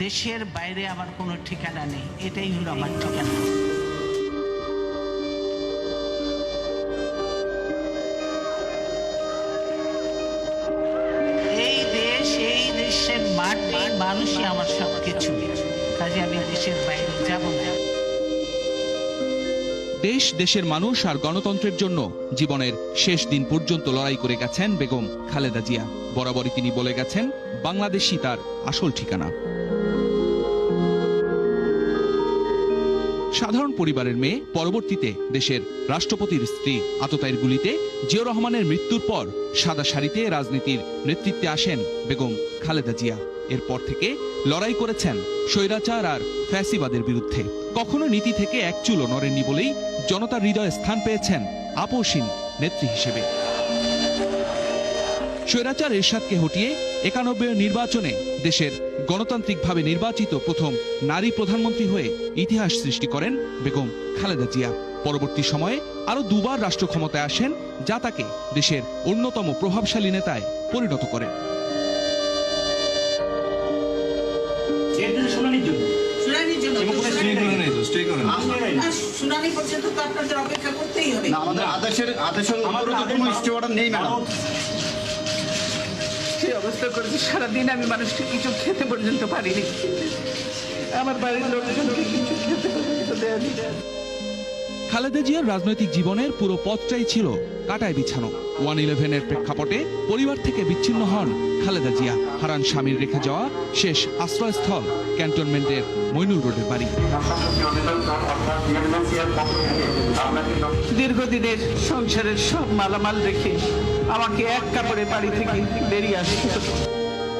দেশের বাইরে আমার কোনো ঠিকানা নেই, এটাই হলো আমার ঠিকানা। এই দেশ, এই দেশের মাটি, মানুষই আমার সবকিছু, কাজে আমি দেশের বাইরে যাব না। দেশ, দেশের মানুষ আর গণতন্ত্রের জন্য জীবনের শেষ দিন পর্যন্ত লড়াই করে গেছেন বেগম খালেদা জিয়া। বরাবরই তিনি বলে গেছেন, বাংলাদেশই তার আসল ঠিকানা। সাধারণ পরিবারের মেয়ে, পরবর্তীতে দেশের রাষ্ট্রপতির স্ত্রী, আততায়ীর গুলিতে জিয়াউর রহমানের মৃত্যুর পর সাদা শাড়িতে রাজনীতির নেতৃত্বে আসেন বেগম খালেদা জিয়া। এরপর থেকে লড়াই করেছেন স্বৈরাচার আর ফ্যাসিবাদের বিরুদ্ধে। কখনো নীতি থেকে এক চুলও নড়েননি বলেই জনতার হৃদয়ে স্থান পেয়েছেন আপোষহীন নেত্রী হিসেবে। স্বৈরাচার এরশাদকে হটিয়ে ৯১ নির্বাচনে দেশের গণতান্ত্রিকভাবে নির্বাচিত প্রথম নারী প্রধানমন্ত্রী হয়ে ইতিহাস সৃষ্টি করেন বেগম খালেদা জিয়া। পরবর্তী সময়ে আরো দুবার রাষ্ট্র ক্ষমতায় আসেন, যা তাকে দেশের অন্যতম প্রভাবশালী নেতায় পরিণত করে। অবস্থা করেছে, সারাদিন আমি মানুষকে কিছু খেতে পর্যন্ত পারিনি, আমার বাড়ির লোকজনকে কিছু খেতে পর্যন্ত দেয়নি। খালেদা জিয়ার রাজনৈতিক জীবনের পুরো পথটাই ছিল কাটায় বিছানো। 1/11-এর প্রেক্ষাপটে পরিবার থেকে বিচ্ছিন্ন হন খালেদা জিয়া, হারান স্বামীর রেখে যাওয়া শেষ আশ্রয়স্থল ক্যান্টনমেন্টের মইনুল রোডের বাড়ি। দীর্ঘদিনের সংসারের সব মালামাল রেখে আমাকে এক কাপড়ে বাড়ি থেকে বেরিয়ে আসতে হতো।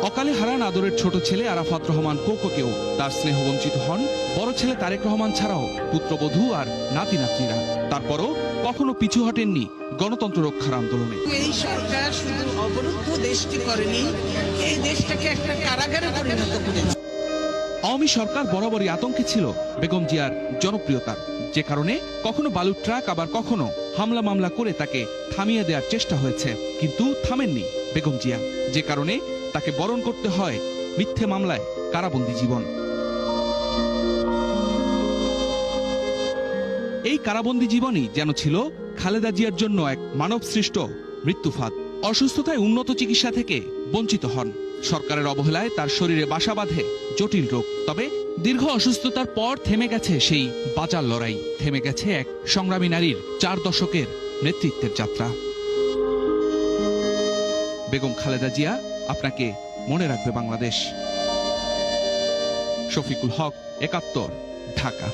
অকালে হারান আদরের ছোট ছেলে আরাফাত রহমান কোকোকেও। তার স্নেহ বঞ্চিত হন বড় ছেলে তারেক রহমান ছাড়াও পুত্রবধূ আর নাতি নাতনিরা। তারপরও কখনো পিছু হটেননি গণতন্ত্র রক্ষার আন্দোলনে। এই সরকার শুধু অবরুদ্ধ দেশটি করেনি, এই দেশটাকে একটা কারাগারে পরিণত করেছে। আওয়ামী সরকার বরাবরই আতঙ্কে ছিল বেগম জিয়ার জনপ্রিয়তার, যে কারণে কখনো বালুর ট্রাক, আবার কখনো হামলা মামলা করে তাকে থামিয়ে দেওয়ার চেষ্টা হয়েছে, কিন্তু থামেননি বেগম জিয়া, যে কারণে তাকে বরণ করতে হয় মিথ্যে মামলায় কারাবন্দী জীবন। এই কারাবন্দী জীবনই যেন ছিল খালেদা জিয়ার জন্য এক মানবসৃষ্ট মৃত্যুফাঁদ। অসুস্থতায় উন্নত চিকিৎসা থেকে বঞ্চিত হন। সরকারের অবহেলায় তার শরীরে বাসা বাঁধে জটিল রোগ। তবে দীর্ঘ অসুস্থতার পর থেমে গেছে সেই বাঁচার লড়াই, থেমে গেছে এক সংগ্রামী নারীর 4 দশকের নেতৃত্বের যাত্রা। বেগম খালেদা জিয়া, আপনাকে মনে রাখবে বাংলাদেশ। শফিকুল হক, ৭১, ঢাকা।